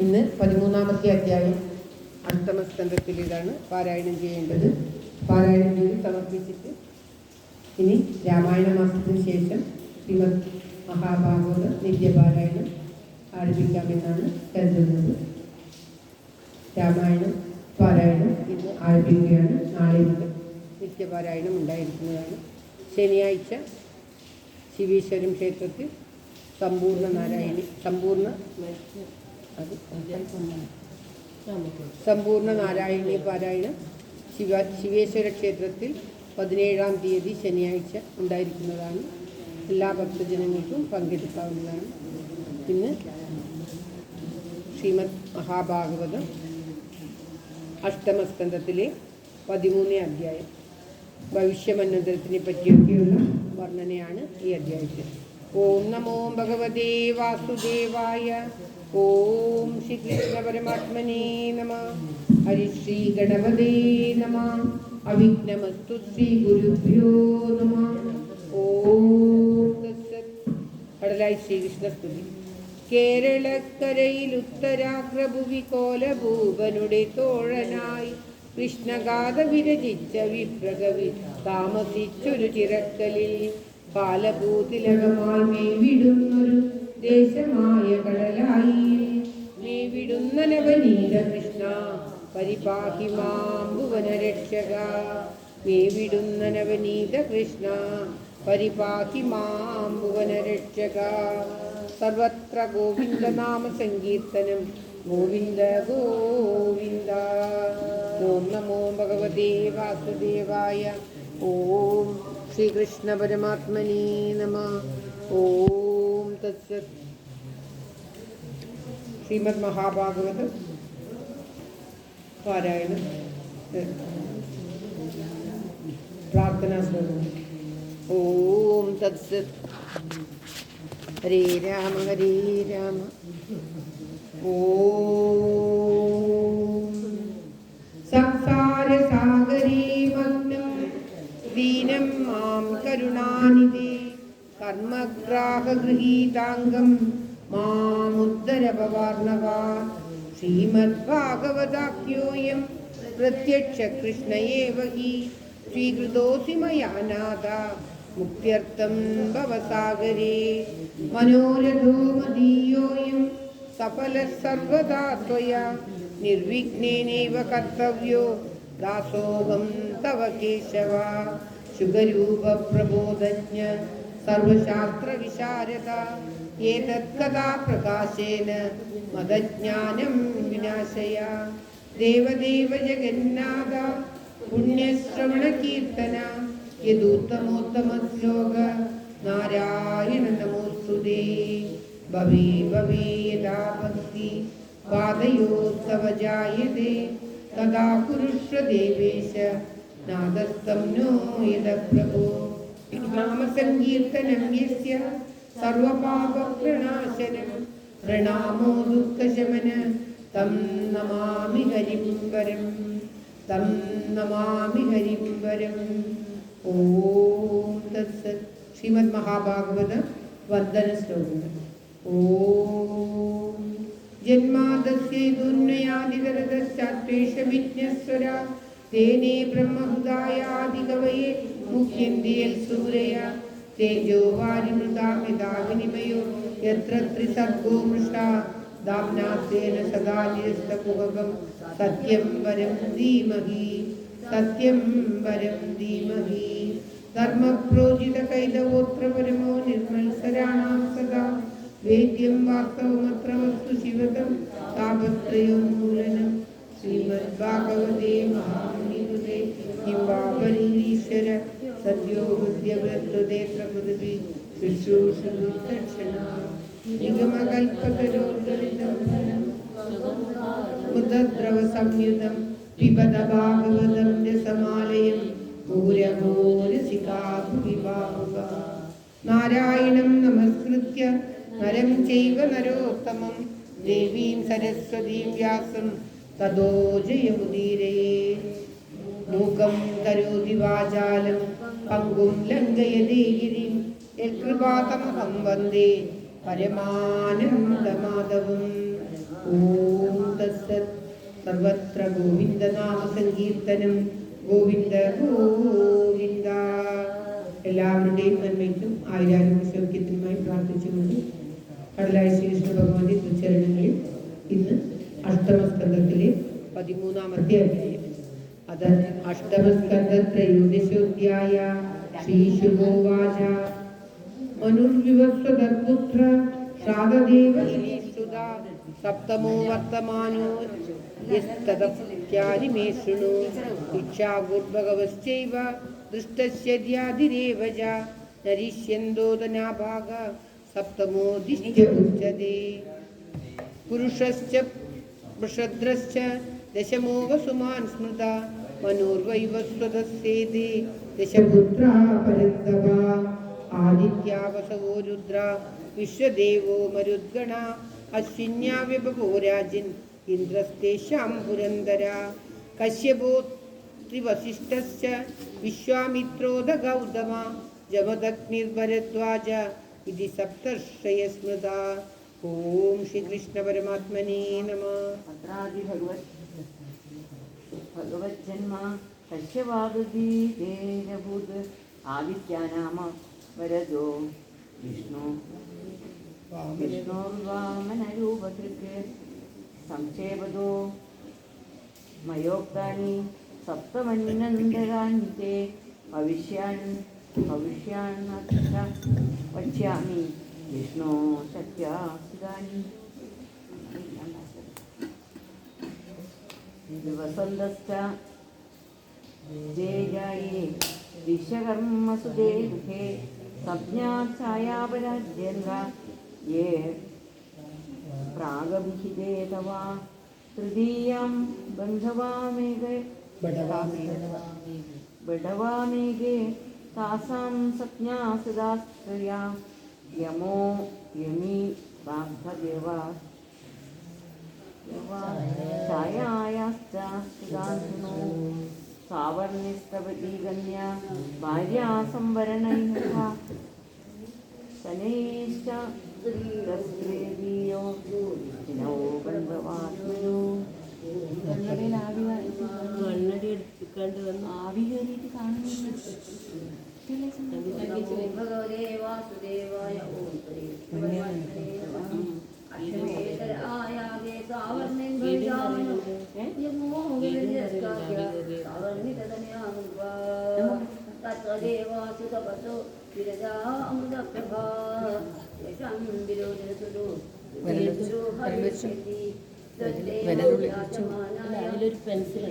ഇന്ന് 13-ാമത്തെ അധ്യായം അഷ്ടമസ്കന്ധത്തിലാണ് പാരായണം ചെയ്യേണ്ടത്. പാരായണം ചെയ്ത് സമർപ്പിച്ചിട്ട് ഇനി രാമായണ മാസത്തിന് ശേഷം ശ്രീമദ് മഹാഭാഗവത നിത്യപാരായണം ആരംഭിക്കാമെന്നാണ് കരുതുന്നത്. രാമായണം പാരായണം ഇന്ന് ആരംഭിക്കുകയാണ്. നാളെ മുതൽ നിത്യപാരായണം ഉണ്ടായിരിക്കുന്നതാണ്. ശനിയാഴ്ച ശിവീശ്വരം ക്ഷേത്രത്തിൽ സമ്പൂർണ്ണ നാരായണീയ പാരായണം ശിവേശ്വര ക്ഷേത്രത്തിൽ 17-ാം തീയതി ശനിയാഴ്ച ഉണ്ടായിരിക്കുന്നതാണ്. എല്ലാ ഭക്തജനങ്ങൾക്കും പങ്കെടുക്കാവുന്നതാണ്. ഇന്ന് ശ്രീമദ് മഹാഭാഗവതം അഷ്ടമസ്കന്ധത്തിലെ 13-ാം അധ്യായം ഭവിഷ്യമനന്തരത്തിനെ പറ്റിയൊക്കെയുള്ള വർണ്ണനയാണ് ഈ അധ്യായത്തിൽ. ഓം നമോ ഭഗവതേ വാസുദേവായ. ഓം ശ്രീകൃഷ്ണ പരമാത്മനേ നമഃ. ഹരിശ്രീ ഗണപതേ നമഃ. അവിഘ്നമസ്തു ശ്രീ ഗുരുഭ്യോ നമഃ. ഓം തത്സത്. കടലായി ശ്രീകൃഷ്ണ സ്തുതി. കേരളക്കരയിൽ ഉത്തരാഗ്രഭുവി കോലഭൂപനുടെ തോഴനായി കൃഷ്ണഗാഥ വിരചിച്ച വിപ്രകവി താമസിച്ചൊരു ചിറക്കലിൽ കാലഭൂതിലകമായി മേവിടുന്നൊരു ദേശമായ കടലായി മേവിടുന്ന നവനീത കൃഷ്ണ പരിപാഹി മാം ഭുവനരക്ഷക. മേവിടുന്ന നവനീത കൃഷ്ണ പരിപാഹി മാം ഭുവനരക്ഷക. സർവത്ര ഗോവിന്ദ നാമ സങ്കീർത്തനം ഗോവിന്ദ ഗോവിന്ദ. ഓം നമോ ഭഗവതേ വാസുദേവായ. ഓം ശ്രീകൃഷ്ണ പരമാത്മനേ നമഃ. ഓം തത്സത്. ശ്രീമദ് മഹാഭാഗവതം പാരായണം പ്രാർത്ഥനാ ശ്ലോകം. ഓം തത്സത്. ഹരേ രാമ ഹരേ രാമ. ഓം സംസാരസാഗരേ മഗ്നം ദീനം മാം കരുണാനിധേ കർമ്മഗ്രാഹഗൃഹീതാംഗം മാമുദ്ധരപവാർണവ. ശ്രീമദ്ഭാഗവതാഖ്യോയം പ്രത്യക്ഷ കൃഷ്ണ ഏവ ഹി സ്വീകൃതോऽസി മയാ നാഥ മുക്ത്യർത്ഥം ഭവസാഗരേ. മനോരഥോ മദീയോऽയം സഫലഃ സർവദാ ത്വയാ നിർവിഘ്നേനൈവ കർത്തവ്യോ ദാസോഹം തവ കേശവ. ശുഗരൂപ പ്രബോധജ്ഞ സർവശാസ്ത്ര വിശാരദ ഏതത് കഥാ പ്രകാശേന മദജ്ഞാനം വിനാശയ. ദേവദേവ ജഗന്നാഥ പുണ്യശ്രവണ കീർത്തന യദുത്തമോത്തമ ശ്ലോക നാരായണ നമോസ്തുതേ. ഭവേ ഭവേ യഥാ ഭക്തി പാദയോസ്തവ ജായതേ തദാ കുരുഷ്വ ദേവേശ നാദസ്തം നോ യദ പ്രഭോ. നാമസങ്കീർത്തനം യസ്യ സർവപാപപ്രണാശനം പ്രണാമോ ദുഃഖശമന തം നമാമി ഹരിം വരം. തം നമാമി ഹരിം വരം. ഓം തത്സത്. ശ്രീമദ് മഹാഭാഗവത വന്ദന ശ്ലോകങ്ങൾ. ഓം ജന്മാദസ്യ ദുർനയാദിതരതശ്ചാത്വേഷ വിജ്ഞസ്വര തേനേ ബ്രഹ്മഹൃദായാദികവയെ മുഹ്യന്തിയൽ സൂരയ തേജോ വാരിമൃതാ യഥാ വിനിമയോ യത്ര ത്രിസർഗോ മൃഷാ ദാംനാസ്തേന സദാ നിരസ്തകുഹകം സത്യം വരം ധീമഹി. സത്യം വരം ധീമഹി. ധർമ്മപ്രോജിത കൈതവോത്ര പരമോ നിർമത്സരാണാം സദാ വേദ്യം വാസ്തവമത്ര വസ്തു ശിവതം താപത്രയോന്മൂലനം. ശ്രീമദ് ഭാഗവതേ മഹാമുനികൃതേ ഹിംബാബലീശ്വര സദ്യോ ഹൃദ്യവൃത്തേ പ്രകൃതി ശുശ്രൂഷണ നിഗമകൽപതരോർഗളിതം മുദ്രദ്രവ സംയുതം പിബത ഭാഗവതം രസമാലയം പൂരമോരസികാഭിഭാവുക. നാരായണം നമസ്കൃത്യ നരം ചൈവ നരോത്തമം ദേവീം സരസ്വതീം വ്യാസം തതോ ജയമുദീരയേ. മൂകം കരോതി വാചാലം പങ്കും ലംഘയതേ ഗിരിം യത്കൃപാതമഹം വന്ദേ പരമാനന്ദമാധവം. ഓം സർവത്ര ഗോവിന്ദനാമ സങ്കീർത്തനം. ഗോവിന്ദ ഗോവിന്ദ. എല്ലാവരുടെയും നന്മയ്ക്കും ആയിരാരോഗ്യ സൗഖ്യത്തിനുമായി പ്രാർത്ഥിച്ചുകൊണ്ട് കടലായ ശ്രീകൃഷ്ണ ഭഗവാന്റെ തൃച്ചരണങ്ങളിൽ ഇന്ന് അഷ്ടമസ്കന്ധത്തിലെ 13-ാമത്തെ അധ്യായം. അത് അഷ്ടമസ്കന്ധത്രയോദശോധ്യായ. ശ്രീശുഭോവാച മനുർവിവസ്വതപുത്ര ശ്രാതദേവ ഇലീസുതാ സപ്തമോ വർത്തമാനോ യസ്തദപ്യാനി മേ ശൃണു ഇച്ഛാഗുർഭഗവശ്ചൈവ ദൃഷ്ടസ്യദ്യാതിരേവ ച നരിഷ്യന്തോദനാഭാഗ സപ്തമോ ദിശ്ച ഉച്യതേ. പുരുഷശ്ച വൃഷദ്രശ്ച ദശമോ വസുമാൻ സ്മൃത മനോർവൈവസ്വതസ്യേതേ ദശപുത്രാ പരന്തവ. ആദിത്യാവസവോ രുദ്ര വിശ്വദേവോ മരുദ്ഗണ അശ്വിന്യാ വിഭവോ രാജൻ ഇന്ദ്രസ്തേഷാം പുരന്ദര. കശ്യപോ ത്രിവസിഷ്ഠശ്ച വിശ്വാമിത്രോദ ഗൗതമ ജമദഗ്നിർഭരദ്വാജ ഇതി സപ്തർഷയ സ്മൃത. ഓം ശ്രീകൃഷ്ണ പരമാത്മനേ നമഃ. ഭഗവജ്ജന്മ കശ്യപാദീരഭൂത് ആദിത്യാനാമ വരദോ വിഷ്ണു വിഷ്ണോർവാമനരൂപതൃക്ക് സംക്ഷേപതോ മയോക്താനി സപ്തമന്യന്തരാന്യത്തെ ഭവിഷ്യാന്നത്ര വക്ഷ്യാമി വിഷ്ണോ സത്യാസുരാനി. വസന്തശ്ച ജേയായേ വിശ്വകർമ്മസുതേ ഗൃഹേ സംജ്ഞാഛായാപരാജ്യേന്ദ്ര യേ പ്രാഗഭിഹിതേ തവ തൃതീയം ബഡവാമേഘേ താസാം സംജ്ഞാ സദാസ്ത്രയാ യമോ യമി പ്രാഗ്ഭദേവ ഛായായാശ്ച സുധാംശുനോ സാവർണിസ്തവതി കന്യ ഭാര്യാ സംവരണൈഃ ശനൈശ്ച ദസ്ത്രേവീയോ വിഷ്ണോ ബന്ധവാത്മനോ. കണ്ണടയിൽ കണ്ണടി എടുക്കാണ്ട് വന്ന് ആവി കയറിയിട്ട് കാണുന്നില്ല. ഭഗവതേ വാസുദേവായ ഓം അതിലൊരു പെൻസിൽ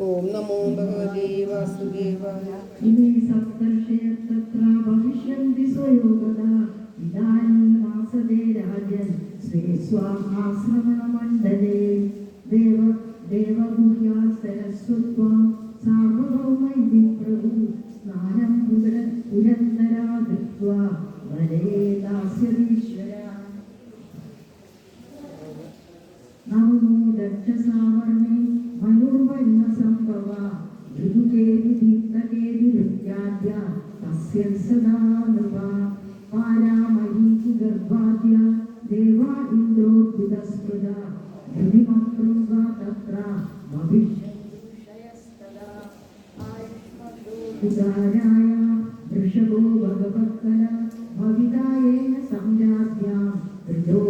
ഓം നമോ ഭഗവതേ വാസുദേവായ. ഭവിഷ്യന്തി സ്വയോഗദാ ഇദാനീം വാസവേ രാജൻ സ്വേ സ്വാശ്രമണമണ്ഡലേ ദേവഗുഹ്യാ സരസ്വത്വാം സാർവഭൗമൈതി പ്രഭു സ്നാനം പുരന്തരാ കൃത്വാ വരേ ദാസ്യതീശ്വര. നമോ ദക്ഷസാവർണേ മനുർവന്ന സംഭവ ഋതുകേതു ദീപ്തകേതു നൃത്യാദ്യ തസ്യ സദാ നൃപ പാരാമഹീതി ഗർഭാദ്യ ദേവാ ഇന്ദ്രോദ്ഭുതസ്പൃത ധൃതിമന്ത്രുംഗ തത്ര ഭവിഷ്യസ്തദാ ഉദാരായ വൃഷഭോ ഭഗവത്കല ഭവിതായേന സംജാത്യാം ഋജോ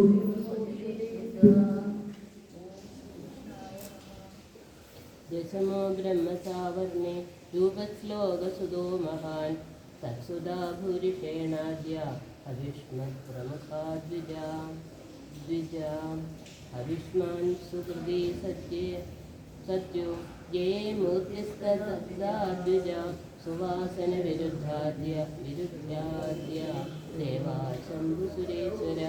ദശമോ ബ്രഹ്മസാവർണേ രൂപശ്ലോകസുതോ മഹാൻ തത്സുധാ ഭൂരിഷേണാദ്യ അവിഷ്മപ്രമുഖാദ്വിജാം അവിഷ്മാൻ സുഹൃദി സത്യോ ജയേ മൂർത്തിസ്തദ്വിജ സുവാസന വിരുദ്ധാദ്യ ദേവാ ശംഭുസുരേശ്വര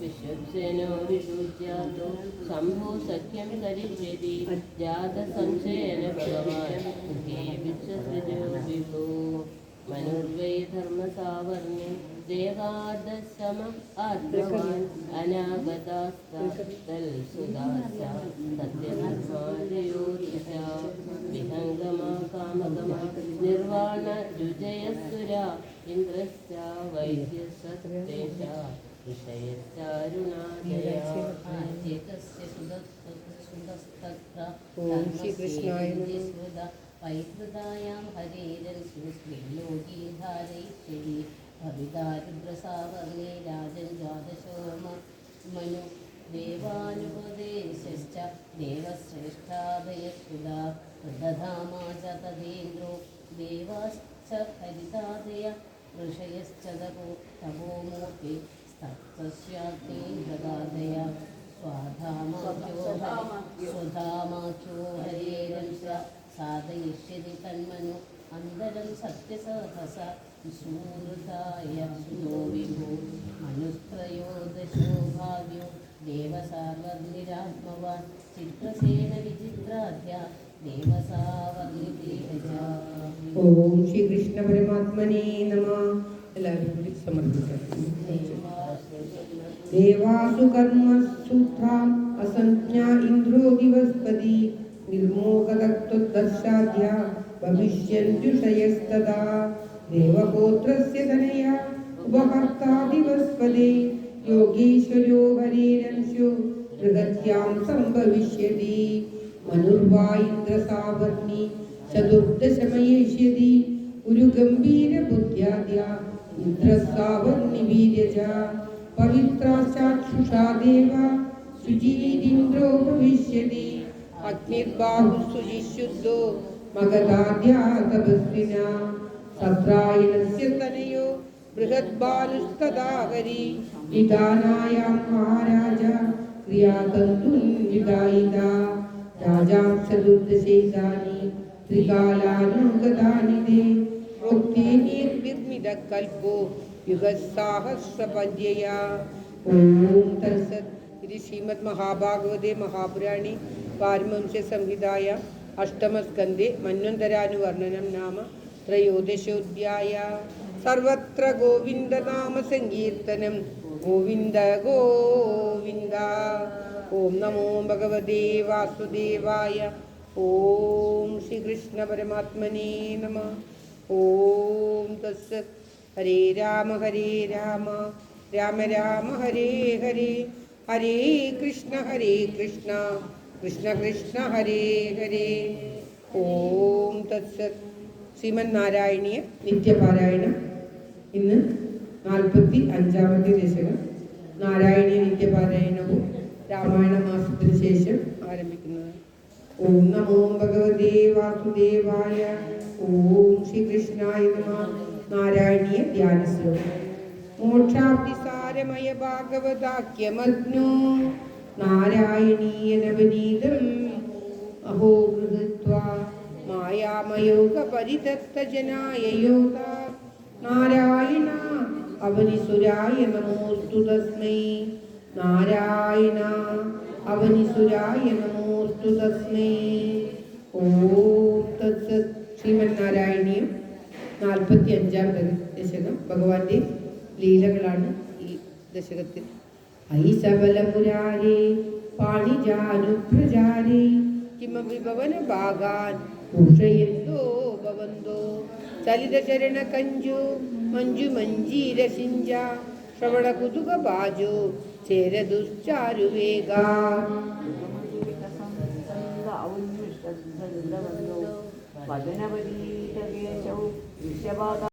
വിശ്വസേനോ വിഷുജ്യാതോ ശംഭോ സഖ്യം കരിഷ്യതി ജാത സംശയേന ഭഗവാൻ വിശ്വസൃജോ വിഭോ മനുർവൈ ധർമ്മസാവർണ്യം ദേവാദശമം ആർദ്രവാൻ അനാഗതാസ്തൽ സുദാസ സത്യധർമാജയോർച്ച വിഹംഗമാ കാമഗമാ നിർവാണ രുജയസുര ഇന്ദ്രശ്ച വൈദ്യസത്തേഷ ഓം ശ്രീകൃഷ്ണായ നമഃ. വൈകൃതായാം ഹരേരശ്രീലോകീധാരൈശ്വരി ഭവിതാരുദ്രസാവർണേ രാജൻ ദ്വാദശോമ മനു ദേവാനുപദേശശ്ച ദേവശ്രേഷ്ഠാദയസുധാ പ്രദധാമാ ച തദേന്ദ്രോ ദേവാശ്ച ഹരിതാദയ ഋഷയശ്ച തപോമൂർത്തി സ്തസ്യാഗ്നി ജഗാദയ സ്വധാമാഖ്യോ ഹരേരംശ സാധയിഷ്യതി തന്മനു അന്തരം സത്യസഹസ വിസ്മൃതായ സുതോ വിഭോ മനുസ്ത്രയോദശോ ഭാഗ്യോ ദേവസാർവർണിരാത്മവാൻ ചിത്രസേന വിചിത്രാധ്യ ദേവസാവർണിദേഹജ. ഓം ശ്രീകൃഷ്ണ പരമാത്മനേ നമഃ. എല്ലാവരും കൂടി സമർപ്പിക്കാം. ദേവാസു കർമ്മസൂത്രാം അസഞ്ജ്ഞാ ഇന്ദ്രോ ദിവസ്പതി നിർമോഹതത്വദർശാദ്യ ഭവിഷ്യന്ത്യുഷയസ്തദാ ദേവഗോത്രസ്യ തനയ ഉപകർത്താ ദിവസ്പദേ യോഗീശ്വരോ ഹരേരംശോ ബൃഹത്യാം സംഭവിഷ്യതി മനുർവാ ഇന്ദ്രസാവർണി ചതുർദശമയേഷ്യതി ഗുരുഗംഭീരബുദ്ധ്യാദ്യ ഇന്ദ്രസാവർണി വീര്യജ പവിത്രാചാക്ഷുഷാ ദേവ ശുചീരിന്ദ്രോ ഭവിഷ്യതി അഗ്നിർബാഹു ശുചിശുദ്ധോ മഗധാദ്യാ തപസ്വിന സത്രായണസ്യ തനയോ ബൃഹദ്ബാലുസ്തദാ ഹരി വിധാനായാം മഹാരാജ ക്രിയാതന്തും വിദായിത രാജാം ചതുർദശൈതാനി ത്രികാലാനുഗതാനി തേ പ്രോക്തേനീർവിർമിത കൽപോ യുഗസഹസ്രപദ്യയ. ഓം തത്സത്. ഇത് ശ്രീമദ് മഹാഭാഗവതേ മഹാപുരാണേ പാരമഹംസ്യ സംഹിതായ അഷ്ടമസ്കന്ധേ മന്വന്തരാനുവർണ്ണനം നാമ ത്രയോദശോധ്യായ. സർവത്ര ഗോവിന്ദനാമ സങ്കീർത്തനം ഗോവിന്ദ ഗോവിന്ദ. ഓം നമോ ഭഗവതേ വാസുദേവായ. ഓം ശ്രീകൃഷ്ണ പരമാത്മനേ നമഃ. ഓം തത്സത്. ഹരേ രാമ രാമ രാമ ഹരേ ഹരേ ഹരേ കൃഷ്ണ കൃഷ്ണ കൃഷ്ണ ഹരേ ഹരേ. ഓം തത്സത്. ശ്രീമന് നാരായണീയ നിത്യപാരായണം. ഇന്ന് 45-ാമത്തെ ദശകം നാരായണീയ നിത്യപാരായണവും രാമായണ മാസത്തിന് ശേഷം ആരംഭിക്കുന്നത്. ഓം നമോ ഭഗവതേ വാസുദേവായ. ഓം ശ്രീകൃഷ്ണായ നമഃ. നാരായണീയ ധ്യാന ശ്ലോകം. മോക്ഷാബ്ദിസാരമയ ഭാഗവതാക്യമഗ്നോ നാരായണീയ നവനീതം അഹോ ഗൃഹത്വാ മായാമയോഗ പരിതപ്തജനായ യോഗ നാരായണ അവനിസുരായ നമോസ്തു തസ്മൈ. നാരായണ അവനിസുരായ നമോസ്തു തസ്മൈ. ഓം തത്സത്. ശ്രീമന്നാരായണീയം 45-ാം ദശകം. ഭഗവാന്റെ ലീലകളാണ് ഈ ദശകത്തിൽ. ഐസബലമുരാരേ പാണിജാനുപ്രചാരേ കിമപി ഭവന ഭാഗാൻ ഭൂഷയന്തോ ഭവന്തോ ചലിതചരണ കഞ്ചു മഞ്ജു മഞ്ജീര സിഞ്ച ശ്രവണ കുതുക ബാജോ ചേരദുശ്ചാരുവേഗാ. വദനവരീതകേശൗ